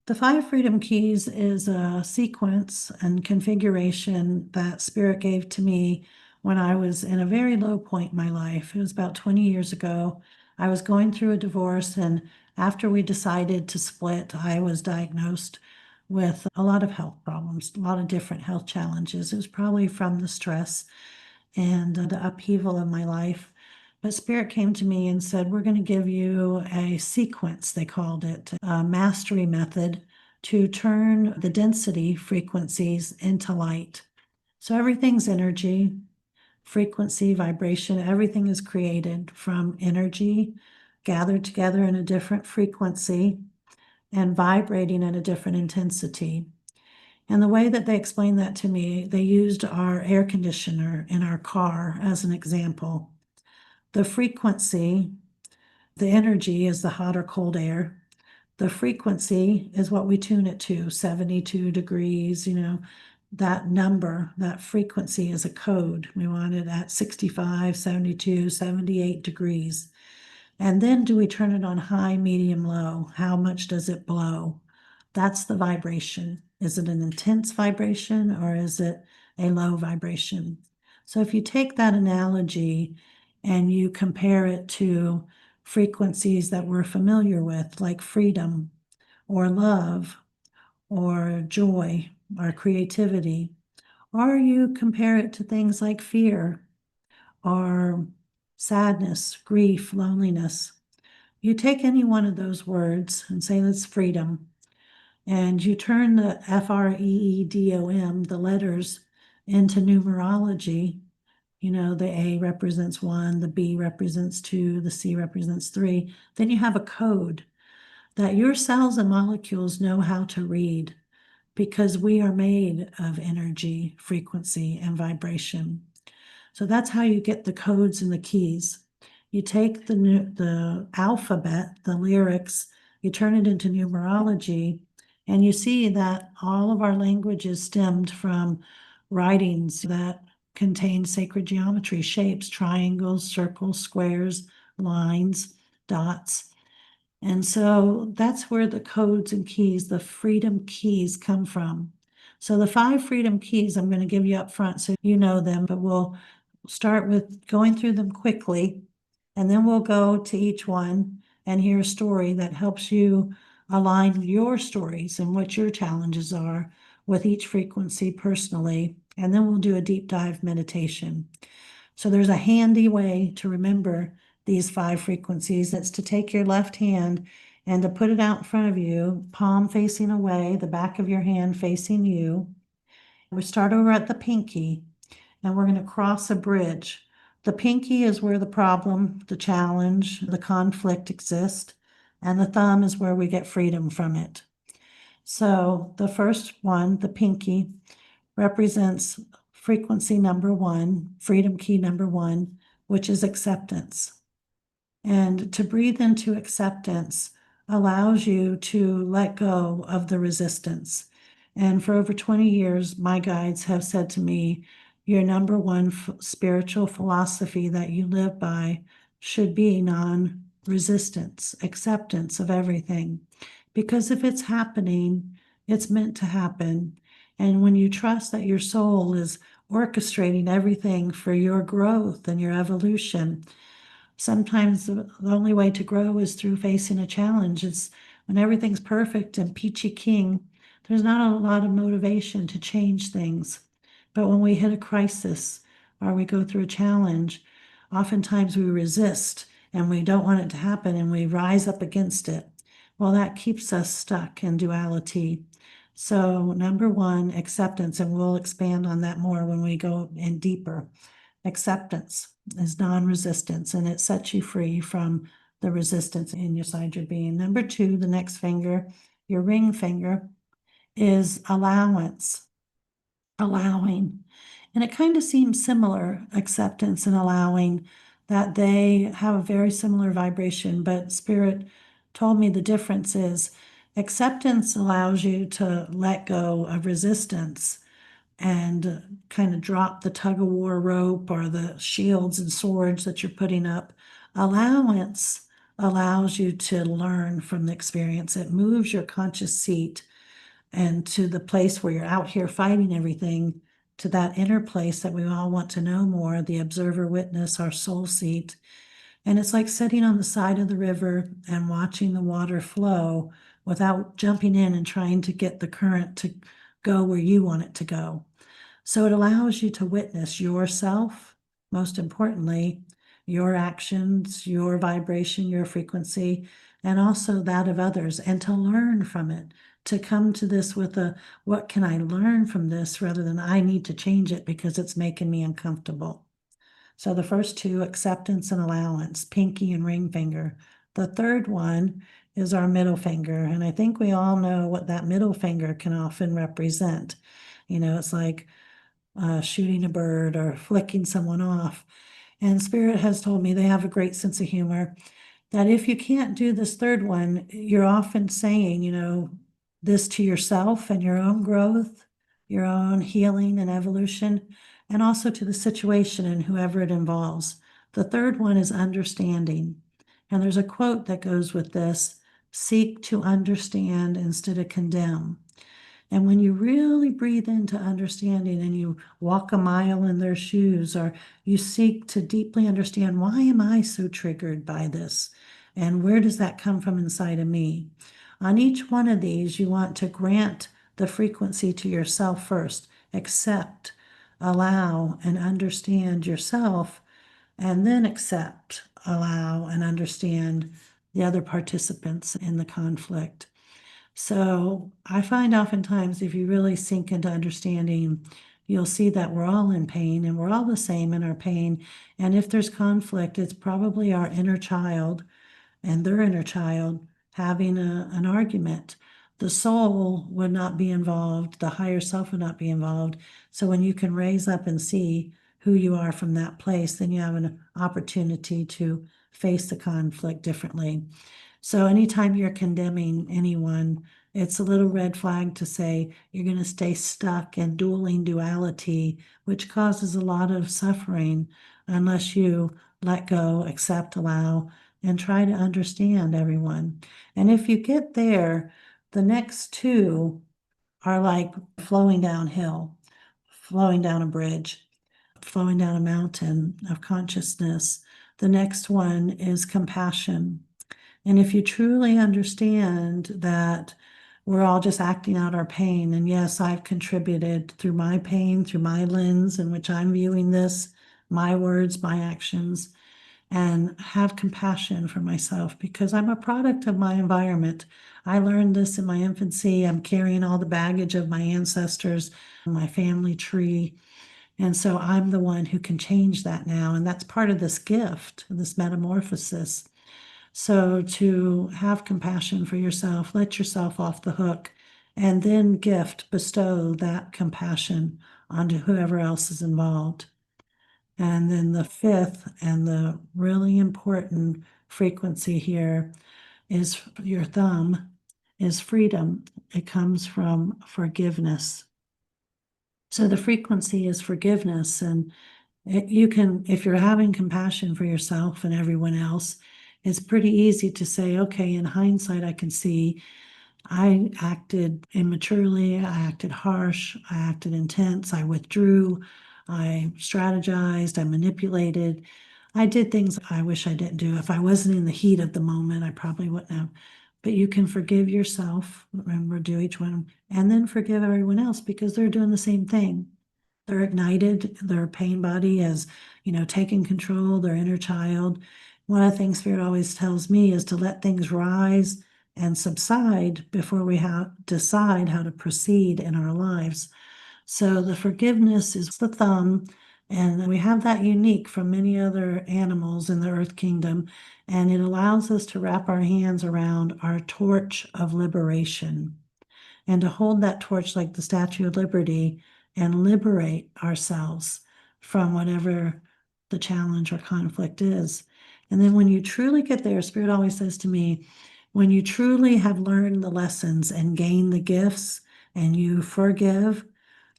The five freedom keys is a sequence and configuration that Spirit gave to me when I was in a very low point in my life. It was about 20 years ago. I was going through a divorce, and after we decided to split, I was diagnosed with a lot of health problems, a lot of different health challenges. It was probably from the stress and the upheaval of my life. But Spirit came to me and said, we're going to give you a sequence, they called it, a mastery method to turn the density frequencies into light. So everything's energy, frequency, vibration, everything is created from energy gathered together in a different frequency and vibrating at a different intensity. And the way that they explained that to me, they used our air conditioner in our car as an example. The frequency, the energy is the hot or cold air. The frequency is what we tune it to, 72 degrees, that number, that frequency is a code. We want it at 65, 72, 78 degrees. And then do we turn it on high, medium, low? How much does it blow? That's the vibration. Is it an intense vibration or is it a low vibration? So if you take that analogy and you compare it to frequencies that we're familiar with, like freedom or love or joy or creativity, or you compare it to things like fear or sadness, grief, loneliness. You take any one of those words and say that's freedom, and you turn the FREEDOM, the letters, into numerology. The A represents 1, the B represents 2, the C represents 3. Then you have a code that your cells and molecules know how to read because we are made of energy, frequency, and vibration. So that's how you get the codes and the keys. You take the alphabet, the lyrics, you turn it into numerology, and you see that all of our language is stemmed from writings that contain sacred geometry, shapes, triangles, circles, squares, lines, dots. And so that's where the codes and keys, the freedom keys, come from. So the five freedom keys I'm going to give you up front so you know them, but we'll start with going through them quickly, and then we'll go to each one and hear a story that helps you align your stories and what your challenges are with each frequency personally. And then we'll do a deep dive meditation. So there's a handy way to remember these five frequencies. That's to take your left hand and to put it out in front of you, palm facing away, the back of your hand facing you. We start over at the pinky, and we're going to cross a bridge. The pinky is where the problem, the challenge, the conflict exist, and the thumb is where we get freedom from it. So the first one, the pinky, represents frequency number 1, freedom key number 1, which is acceptance. And to breathe into acceptance allows you to let go of the resistance. And for over 20 years, my guides have said to me, your number one spiritual philosophy that you live by should be non-resistance, acceptance of everything. Because if it's happening, it's meant to happen. And when you trust that your soul is orchestrating everything for your growth and your evolution, sometimes the only way to grow is through facing a challenge. It's when everything's perfect and peachy keen, there's not a lot of motivation to change things. But when we hit a crisis or we go through a challenge, oftentimes we resist and we don't want it to happen and we rise up against it. Well, that keeps us stuck in duality. So number 1, acceptance, and we'll expand on that more when we go in deeper. Acceptance is non-resistance, and it sets you free from the resistance inside your being. Number 2, the next finger, your ring finger, is allowance, allowing. And it kind of seems similar, acceptance and allowing, that they have a very similar vibration, but Spirit told me the difference is acceptance allows you to let go of resistance and kind of drop the tug of war rope or the shields and swords that you're putting up. Allowance allows you to learn from the experience. It moves your conscious seat and to the place where you're out here fighting everything, to that inner place that we all want to know more, the observer witness, our soul seat. And it's like sitting on the side of the river and watching the water flow without jumping in and trying to get the current to go where you want it to go. So it allows you to witness yourself, most importantly, your actions, your vibration, your frequency, and also that of others, and to learn from it, to come to this with a, what can I learn from this rather than I need to change it because it's making me uncomfortable. So the first two, acceptance and allowance, pinky and ring finger. The third one is our middle finger. And I think we all know what that middle finger can often represent. It's like shooting a bird or flicking someone off. And Spirit has told me they have a great sense of humor, that if you can't do this third one, you're often saying, this to yourself and your own growth, your own healing and evolution, and also to the situation and whoever it involves. The third one is understanding. And there's a quote that goes with this: seek to understand instead of condemn. And when you really breathe into understanding and you walk a mile in their shoes, or you seek to deeply understand, why am I so triggered by this? And where does that come from inside of me? On each one of these, you want to grant the frequency to yourself first. Accept, allow, and understand yourself, and then accept, allow, and understand the other participants in the conflict. So I find oftentimes if you really sink into understanding, you'll see that we're all in pain and we're all the same in our pain. And if there's conflict, it's probably our inner child and their inner child having an argument. The soul would not be involved, the higher self would not be involved. So when you can raise up and see who you are from that place, then you have an opportunity to face the conflict differently. So anytime you're condemning anyone, it's a little red flag to say you're going to stay stuck in dueling duality, which causes a lot of suffering unless you let go, accept, allow, and try to understand everyone. And if you get there, the next two are like flowing downhill, flowing down a bridge, flowing down a mountain of consciousness. The next one is compassion. And if you truly understand that we're all just acting out our pain, and yes, I've contributed through my pain, through my lens in which I'm viewing this, my words, my actions, and have compassion for myself because I'm a product of my environment. I learned this in my infancy. I'm carrying all the baggage of my ancestors, my family tree. And so I'm the one who can change that now. And that's part of this gift, this metamorphosis. So to have compassion for yourself, let yourself off the hook, and then bestow that compassion onto whoever else is involved. And then the fifth and the really important frequency here is your thumb, is freedom. It comes from forgiveness. So the frequency is forgiveness. And you can, if you're having compassion for yourself and everyone else, it's pretty easy to say, okay, in hindsight, I can see I acted immaturely, I acted harsh, I acted intense, I withdrew, I strategized, I manipulated. I did things I wish I didn't do. If I wasn't in the heat of the moment, I probably wouldn't have. But you can forgive yourself, remember, do each one, and then forgive everyone else because they're doing the same thing. They're ignited, their pain body has, taken control, their inner child. One of the things Spirit always tells me is to let things rise and subside before we decide how to proceed in our lives. So the forgiveness is the thumb, and we have that unique from many other animals in the earth kingdom, and it allows us to wrap our hands around our torch of liberation and to hold that torch like the Statue of Liberty and liberate ourselves from whatever the challenge or conflict is. And then when you truly get there, Spirit always says to me, when you truly have learned the lessons and gained the gifts and you forgive,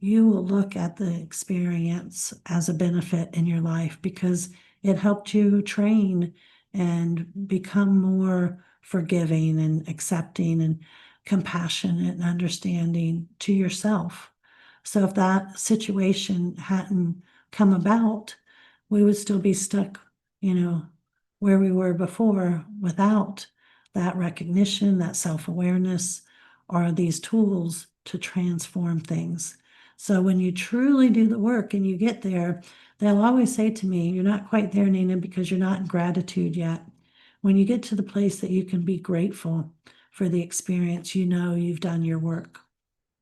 you will look at the experience as a benefit in your life because it helped you train and become more forgiving and accepting and compassionate and understanding to yourself. So if that situation hadn't come about, we would still be stuck, where we were before without that recognition, that self-awareness, or these tools to transform things. So when you truly do the work and you get there, they'll always say to me, "You're not quite there, Nina, because you're not in gratitude yet." When you get to the place that you can be grateful for the experience, you've done your work.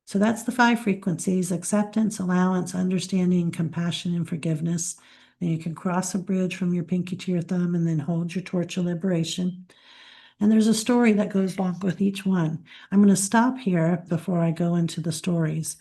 So that's the 5 frequencies: acceptance, allowance, understanding, compassion, and forgiveness. And you can cross a bridge from your pinky to your thumb and then hold your torch of liberation. And there's a story that goes along with each one. I'm going to stop here before I go into the stories.